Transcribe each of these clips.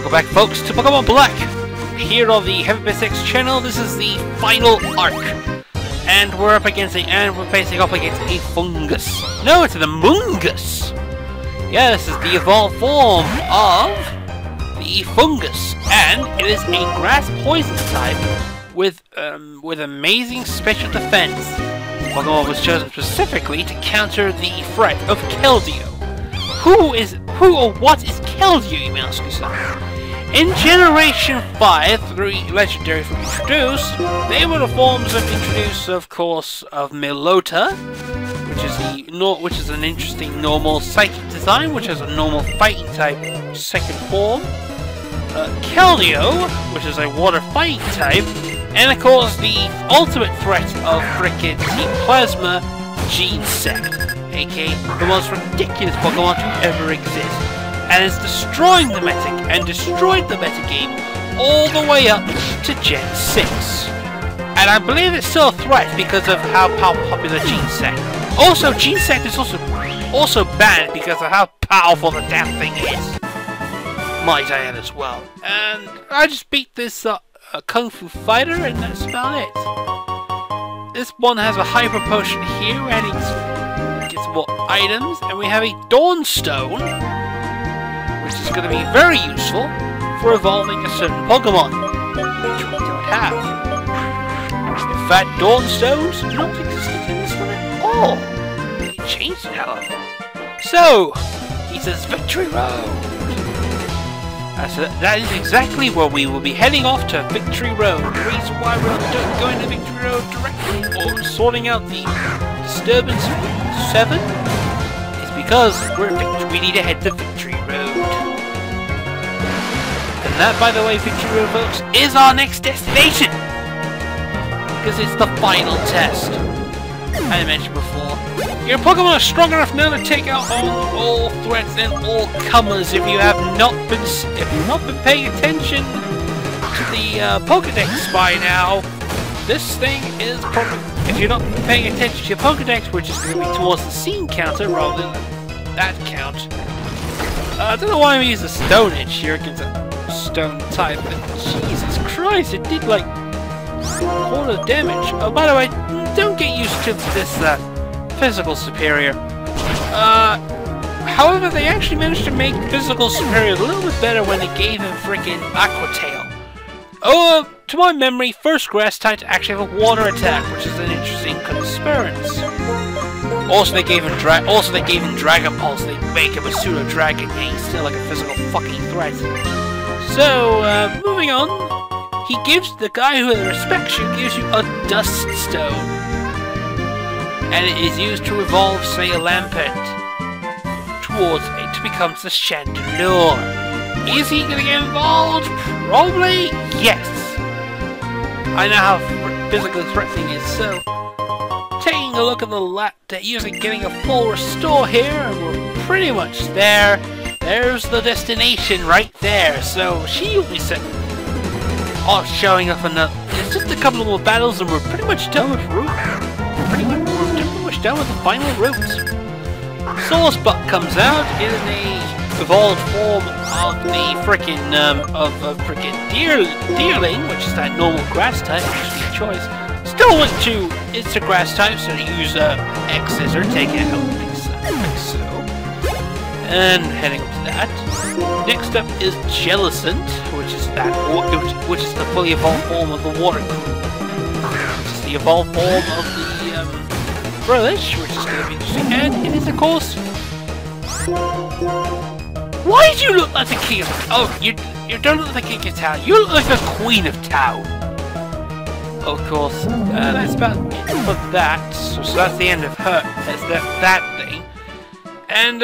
Welcome back, folks, to Pokemon Black! Here on the HeavyBits channel, this is the final arc. And we're facing off against a fungus. No, it's an Amoonguss! Yeah, this is the evolved form of the fungus. And it is a grass poison type with amazing special defense. This Pokemon was chosen specifically to counter the threat of Keldeo. Who or what is Keldeo, you may ask yourself? In Generation 5, 3 legendaries were introduced. They were the forms introduced, of course, of Milota, which is an interesting normal psychic design, which has a normal fighting type second form. Keldeo, which is a water fighting type, and of course the ultimate threat of frickin' Team Plasma, Genesect, aka the most ridiculous Pokemon to ever exist, and is destroying the meta and destroyed the metagame all the way up to Gen 6. And I believe it's still a threat because of how popular Genesect. Also, Genesect is also banned because of how powerful the damn thing is. Might I add as well. And I just beat this Kung Fu Fighter, and that's about it. This one has a Hyper Potion here, and it gets more items, and we have a Dawnstone, which is going to be very useful for evolving a certain Pokemon, which we don't have. In fact, Dawnstones do not exist in this one at all. They changed it, however. So, he says Victory Road. That is exactly where we will be heading off to Victory Road. The reason why we're not going to Victory Road directly, or sorting out the Disturbance Route 7, is because we need to head to Victory Road. And that, by the way, Victory Road, folks, is our next destination! Because it's the final test. As I mentioned before, your Pokemon are strong enough now to take out all threats and all comers. If you have not been paying attention to the Pokedex by now, this thing is probably, if you're not paying attention to your Pokedex, which is going to be towards the scene counter rather than that count. I don't know why I'm using Stone Edge here against a stone type, but Jesus Christ, it did like quarter damage. Oh, by the way, don't get used to this physical superior. However, they actually managed to make physical superior a little bit better when they gave him freaking Aqua Tail. Oh, to my memory, first grass type to actually have a water attack, which is an interesting concurrence. Also, they gave him Dragon Pulse. They make him a pseudo dragon, and he's still like a physical fucking threat. So, moving on. He gives the guy who respects you gives you a Dust Stone. And it is used to evolve, say, a Lampent towards it to become the Chandelure. Is he going to get involved? Probably yes. I know how physically threatening it is, so taking a look at the using getting a full restore here, and we're pretty much there. There's the destination right there, so she will be set off showing up another. It's just a couple more battles and we're pretty much done with route. We're pretty much done with the final route. Sawsbuck comes out in a evolved form of the frickin' Deerling, which is that normal grass type, which is your choice. Still went to it's a grass type, so use X scissor, take it out like so. And heading up to that. Next up is Jellicent, which is the fully evolved form of the Water Crew. Which is the evolved form of the Relish, which is going to be interesting. And it is, of course. Why do you look like the king of? Oh, you don't look like the king of town. You look like the queen of town. Of course, that's about it for that. So that's the end of her. That's that thing. And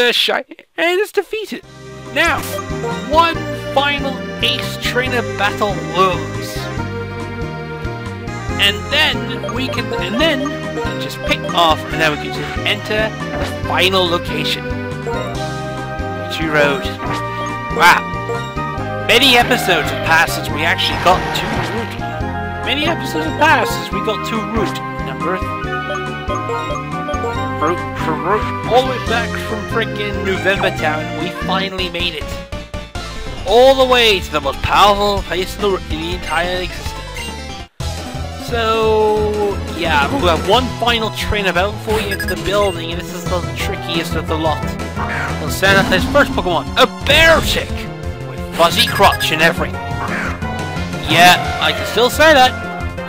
it's defeated. Now, one final Ace Trainer battle looms. And then we can just pick off, and then we can just enter the final location. Victory Road. Wow. Many episodes have passed since we actually got to Route. Many episodes have passed since we got to Route number all the way back from frickin' November Town. We finally made it. all the way to the most powerful place in the entire existence. So, yeah, we have one final train of out before you enter the building, and this is the trickiest of the lot. We'll send out this first Pokemon, a Beartic, with fuzzy crotch and everything. Yeah, I can still say that.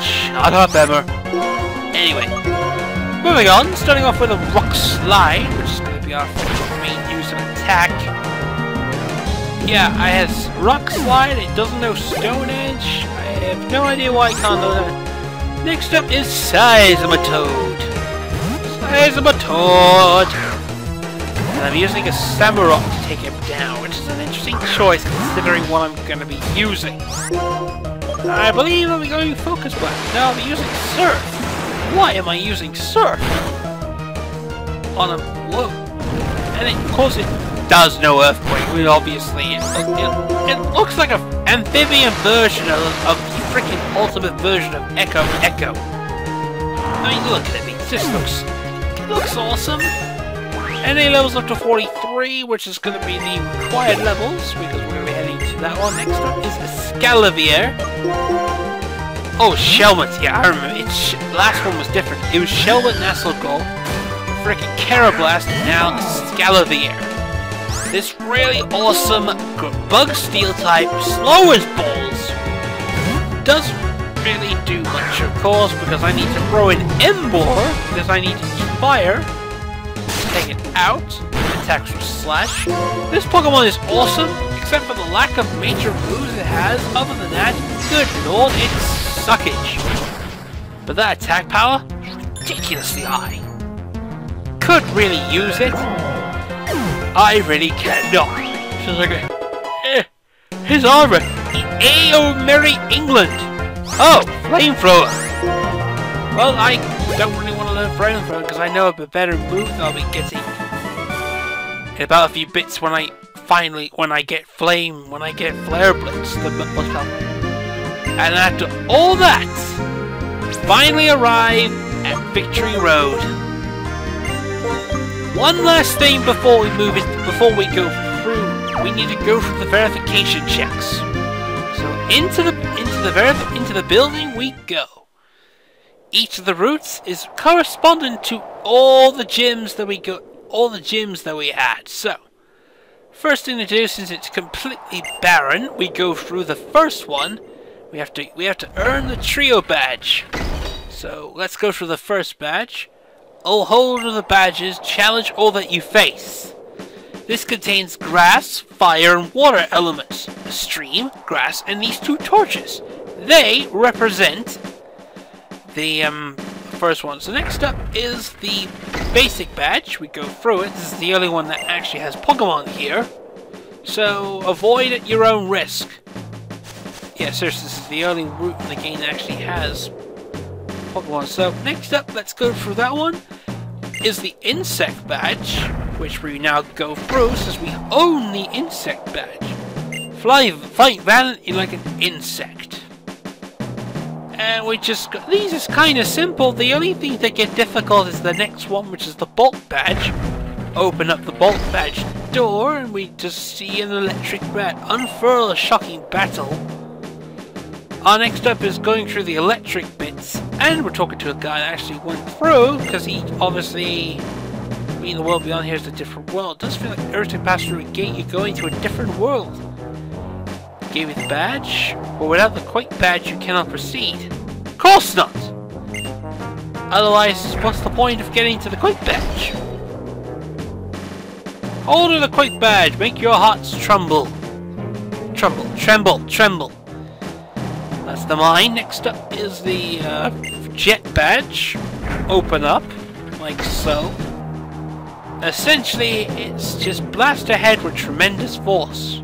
Shut up, Emma. Anyway, moving on, starting off with a Rock Slide, which is going to be our main use of attack. Yeah, I have Rock Slide, it doesn't know Stone Edge. I have no idea why I can't know that. Next up is Seismitoad. Seismitoad! And I'm using a Samurott to take him down, which is an interesting choice considering what I'm going to be using. I believe I'll be going Focus Blast. Now I'll be using Surf. Why am I using Surf? On a... whoa. And it, of course it does no Earthquake, but obviously it looks like an amphibian version of the freaking ultimate version of Echo. I mean, look at it, it looks awesome. NA levels up to 43, which is going to be the required levels, because we're going to be heading to that one. Next up is Scalavier. Oh, Shelmet, yeah, I remember. Last one was different. It was Shelmet and Asselgol, the freaking Carablast, and now Scalavier. This really awesome Bug Steel type, slow as balls, doesn't really do much, of course, because I need to throw in Emboar, because I need to use fire, take it out, attacks with Slash. This Pokemon is awesome, except for the lack of major moves it has. Other than that, good lord, it's suckage. But that attack power is ridiculously high. Could really use it. I really cannot. She's like, his armor. A.O. Merry England! Oh, Flamethrower! Well, I don't really want to learn Flamethrower because I know a better move that I'll be getting in about a few bits when I get Flare Blitz, and after all that, finally arrive at Victory Road. One last thing before we go through, we need to go through the verification checks. So into the building we go. Each of the routes is correspondent to all the gyms that we had. So first thing to do, since it's completely barren, we go through the first one. We have to earn the trio badge. So let's go through the first badge. All hold of the badges, challenge all that you face. This contains grass, fire, and water elements. A stream, grass, and these two torches. They represent the first one. So next up is the basic badge. We go through it. This is the only one that actually has Pokemon here. So avoid at your own risk. Yeah, seriously, this is the only route in the game that actually has Pokemon. So next up, let's go through that one. Is the insect badge, which we now go through since we own the insect badge. Fight valiantly like an insect. And we just got, these is kind of simple. The only thing that get difficult is the next one, which is the Bolt badge. Open up the Bolt badge door and we just see an electric bat unfurl a shocking battle. Our next up is going through the electric bits, and we're talking to a guy that actually went through, because he obviously, the world beyond here is a different world. It does feel like every time you pass through a gate, you're going to a different world. Gave me the badge, but without the Quake badge, you cannot proceed. Of course not! Otherwise, what's the point of getting to the Quake badge? Hold of the Quake badge, make your hearts tremble. Tremble. That's the mine. Next up is the jet badge. Open up, like so. Essentially, it's just blast ahead with tremendous force.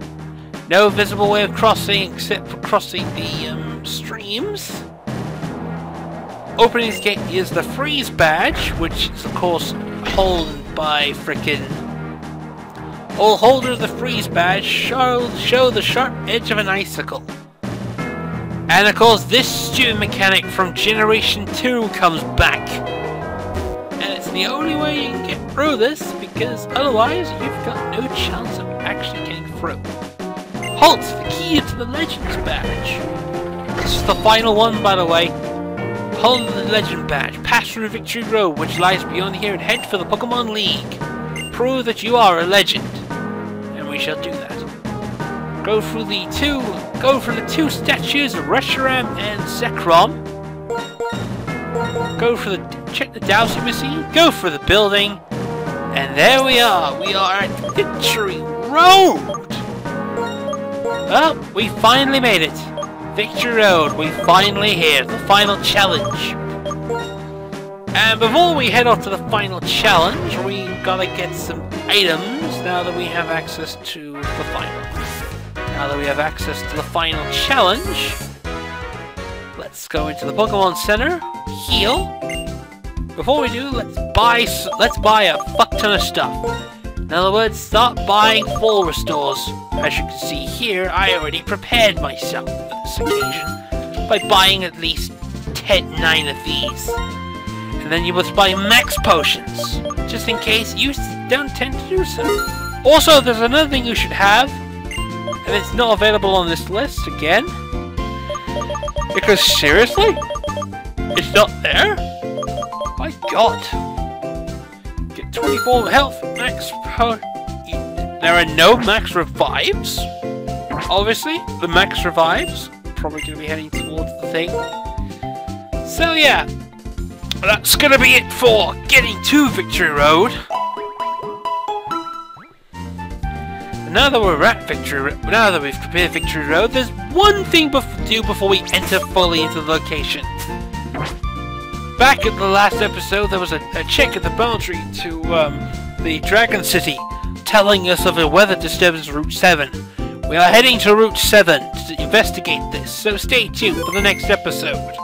No visible way of crossing except for crossing the streams. Opening this gate is the freeze badge, which is of course held by frickin'. All holders of the freeze badge show the sharp edge of an icicle. And of course, this stupid mechanic from Generation 2 comes back. And it's the only way you can get through this, because otherwise you've got no chance of actually getting through. Halt! The key to the Legends badge. This is the final one, by the way. Hold the Legend badge. Pass through Victory Road, which lies beyond here, and head for the Pokemon League. Prove that you are a legend. And we shall do that. Go from the two statues of Reshiram and Zekrom. Check the Dowsing Machine. Go for the building. And there we are. We are at Victory Road. Oh, we finally made it. Victory Road. We finally here. The final challenge. And before we head off to the final challenge, we gotta get some items now that we have access to the final. Now that we have access to the final challenge, let's go into the Pokemon Center, heal. Before we do, let's buy a fuck ton of stuff. In other words, start buying full restores. As you can see here, I already prepared myself for this occasion by buying at least 9 of these. And then you must buy max potions, just in case you don't tend to do so. Also, there's another thing you should have, and it's not available on this list again. Because seriously? It's not there? My god. Get 24 health, max There are no max revives? Obviously, the max revives. Probably going to be heading towards the thing. So yeah, that's going to be it for getting to Victory Road. Now that we're at now that we've prepared Victory Road, there's one thing to do before we enter fully into the location. Back at the last episode, there was a check at the boundary to the Dragon City, telling us of a weather disturbance Route 7. We are heading to Route 7 to investigate this, so stay tuned for the next episode.